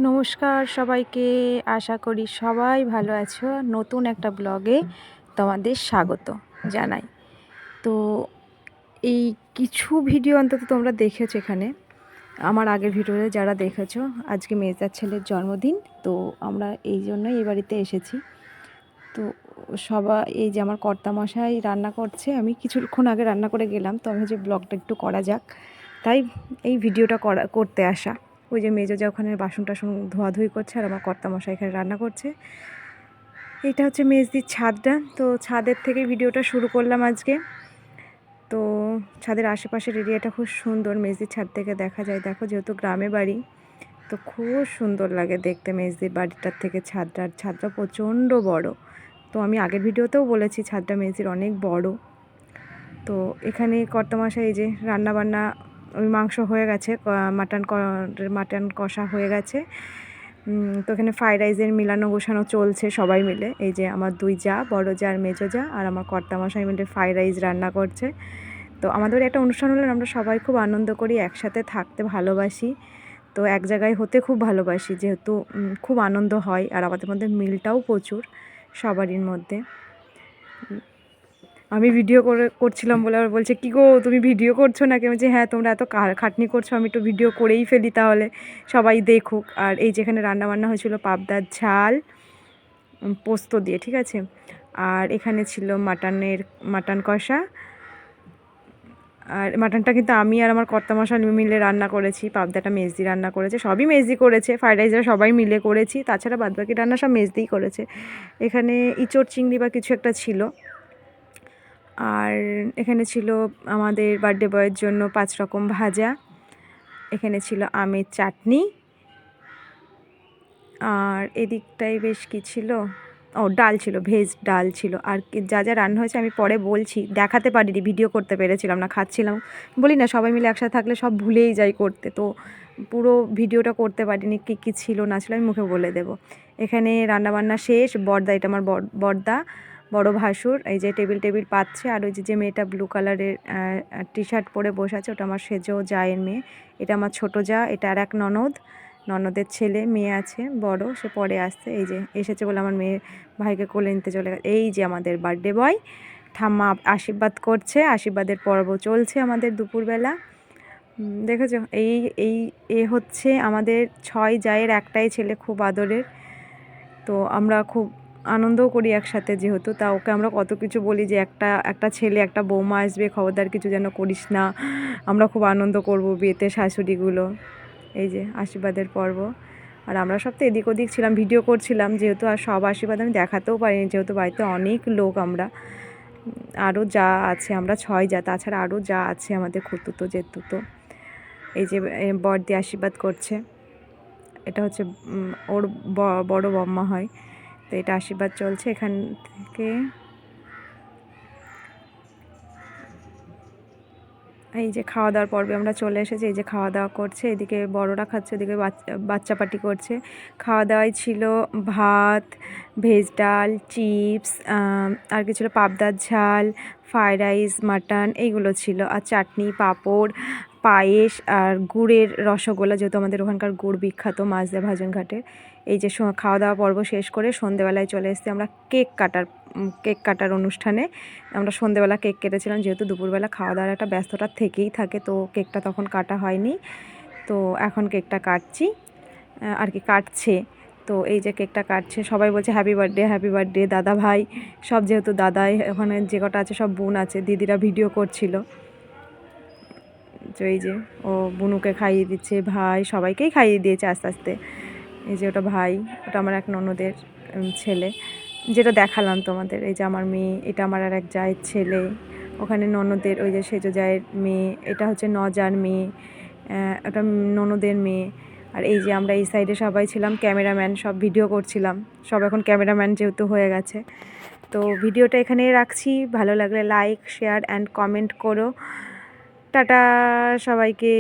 নমস্কার সবাইকে, আশা করি সবাই ভালো আছো। নতুন একটা ব্লগে তোমাদের স্বাগত জানাই। তো এই কিছু ভিডিও অন্তত তোমরা দেখেছো এখানে, আমার আগের ভিডিওতে যারা দেখেছো। আজকে মেজদার ছেলের জন্মদিন, তো আমরা এই জন্যই এই বাড়িতে এসেছি। তো সবাই এই যে আমার কর্তামশাই রান্না করছে, আমি কিছুক্ষণ আগে রান্না করে গেলাম, তো আমি যে ব্লগটা একটু করা যাক, তাই এই ভিডিওটা করতে আসা। ওই যে মেজো যা ওখানে বাসন টাসন ধোয়াধুয়ি করছে, আর আমার কর্তামশাই এখানে রান্না করছে। এটা হচ্ছে মেজদির ছাদটা, তো ছাদের থেকে ভিডিওটা শুরু করলাম আজকে। তো ছাদের আশেপাশের এরিয়াটা খুব সুন্দর, মেজদির ছাদ থেকে দেখা যায়। দেখো, যেহেতু গ্রামে বাড়ি, তো খুব সুন্দর লাগে দেখতে মেজদির বাড়িটার থেকে ছাদটা প্রচণ্ড বড়। তো আমি আগের ভিডিওতেও বলেছি ছাদটা মেজদির অনেক বড়। তো এখানে কর্তামশাই এই যে রান্নাবান্না, ওই মাংস হয়ে গেছে, মাটন কষা হয়ে গেছে। তো এখানে ফ্রাইড রাইসের মিলানো গোছানো চলছে সবাই মিলে। এই যে আমার দুই যা, বড় যা আর মেজো যা, আর আমার কর্তামশাই মিলে ফ্রাইড রাইস রান্না করছে। তো আমাদের একটা অনুষ্ঠান হলে আমরা সবাই খুব আনন্দ করি, একসাথে থাকতে ভালোবাসি। তো এক জায়গায় হতে খুব ভালোবাসি, যেহেতু খুব আনন্দ হয়, আর আমাদের মধ্যে মিলটাও প্রচুর সবারই মধ্যে। আমি ভিডিও করছিলাম বলে আবার বলছে, কী গো তুমি ভিডিও করছো নাকি? আমি বলছি হ্যাঁ, তোমরা এত খাটনি করছো, আমি একটু ভিডিও করেই ফেলি, তাহলে সবাই দেখুক। আর এই যেখানে রান্নাবান্না হয়েছিল পাবদার ঝাল পোস্ত দিয়ে, ঠিক আছে। আর এখানে ছিল মাটন কষা। আর মাটনটা কিন্তু আমি আর আমার কর্তামশাই মিলে রান্না করেছি, পাবদাটা মেজদি রান্না করেছে, সবই মেজদি করেছে। ফ্রাইড রাইসটা সবাই মিলে করেছি, তাছাড়া বাদবাকি রান্না সব মেজদিই করেছে। এখানে ইঁচড় চিংড়ি বা কিছু একটা ছিল। আর এখানে ছিল আমাদের বার্থডে বয়ের জন্য 5 রকম ভাজা। এখানে ছিল আমের চাটনি। আর এদিকটায় বেশ কী ছিল, ও ডাল ছিল, ভেজ ডাল ছিল। আর যা যা রান্না হয়েছে আমি পরে বলছি, দেখাতে পারিনি, ভিডিও করতে পেরেছিলাম না, খাচ্ছিলাম। বলি না, সবাই মিলে একসাথে থাকলে সব ভুলেই যাই করতে, তো পুরো ভিডিওটা করতে পারিনি, কী কী ছিল না ছিল আমি মুখে বলে দেবো। এখানে রান্নাবান্না শেষ। বড়দা, এটা আমার বড়দা, বড় ভাসুর, এই যে টেবিল পাচ্ছে। আর ওই যে মেয়েটা ব্লু কালারের টি শার্ট পরে বসে আছে, ওটা আমার সেজো জায়ের মেয়ে। এটা আমার ছোটো যা, এটা আর এক ননদের ছেলে, মেয়ে আছে বড়, সে পরে আসছে। এই যে এসেছে বলে আমার মেয়ে ভাইকে কোলে নিতে চলে গেছে। এই যে আমাদের বার্থডে বয়, ঠাম্মা আশীর্বাদ করছে, আশীর্বাদের পর্ব চলছে আমাদের দুপুরবেলা। দেখেছো, এই এই এ হচ্ছে আমাদের 6 জায়ের একটাই ছেলে, খুব আদরের। তো আমরা খুব আনন্দও করি একসাথে, যেহেতু তা ওকে আমরা কত কিছু বলি যে একটা ছেলে, একটা বৌমা আসবে, খবরদার কিছু যেন করিস না, আমরা খুব আনন্দ করব বিয়েতে শাশুড়িগুলো। এই যে আশীর্বাদের পর্ব। আর আমরা সব তো এদিক ওদিক ছিলাম, ভিডিও করছিলাম, যেহেতু আর সব আশীর্বাদ আমি দেখাতেও পারিনি, যেহেতু বাড়িতে অনেক লোক আমরা, আরও যা আছে, আমরা 6 যা, তাছাড়া আরও যা আছে আমাদের খুতুতো জেতুতো। এই যে বড়দি আশীর্বাদ করছে, এটা হচ্ছে ওর বড় বম্মা হয়, তো এটা আশীর্বাদ চলছে এখান থেকে। এই যে খাওয়া দাওয়ার পর্বে আমরা চলে এসেছি, এই যে খাওয়া দাওয়া করছে, এদিকে বড়রা খাচ্ছে, এদিকে বাচ্চা পার্টি করছে। খাওয়া দাওয়ায় ছিল ভাত, ভেজ ডাল, চিপস, আর কি ছিল, পাবদার ঝাল, ফ্রাইড রাইস, মাটন, এইগুলো ছিল। আর চাটনি, পাঁপড়, পায়েস, আর গুড়ের রসগোল্লা, যেহেতু আমাদের ওখানকার গুড় বিখ্যাত মাঝদা ভাজন ঘাটের। এই যে খাওয়া দাওয়া পর্ব শেষ করে সন্ধেবেলায় চলে এসেছি আমরা কেক কাটার অনুষ্ঠানে। আমরা সন্ধেবেলা কেক কেটেছিলাম, যেহেতু দুপুরবেলা খাওয়া দাওয়ার একটা ব্যস্ততা থেকেই থাকে, তো কেকটা তখন কাটা হয়নি। তো এখন কেকটা কাটছি, আর কি কাটছে। তো এই যে কেকটা কাটছে, সবাই বলছে হ্যাপি বার্থডে দাদা ভাই সব, যেহেতু দাদাই ওখানে যে কটা আছে সব বোন আছে, দিদিরা ভিডিও করছিল। তো এই যে ও বুনুকে খাইয়ে দিচ্ছে, ভাই সবাইকেই খাইয়ে দিয়েছে আস্তে আস্তে। এই যে ওটা ভাই, ওটা আমার এক ননদের ছেলে, যেটা দেখালাম তোমাদের। এই যে আমার মেয়ে, এটা আমার আর এক জায়ের ছেলে, ওখানে ননদের ওই যে সেজো জায়ের মেয়ে, এটা হচ্ছে নজার মেয়ে, ওটা ননদের মেয়ে। আর এই যে আমরা এই সাইডে সবাই ছিলাম, ক্যামেরাম্যান, সব ভিডিও করছিলাম, সব এখন ক্যামেরাম্যান যেহেতু হয়ে গেছে। তো ভিডিওটা এখানেই রাখছি, ভালো লাগলে লাইক, শেয়ার অ্যান্ড কমেন্ট করো। টাটা সবাইকে।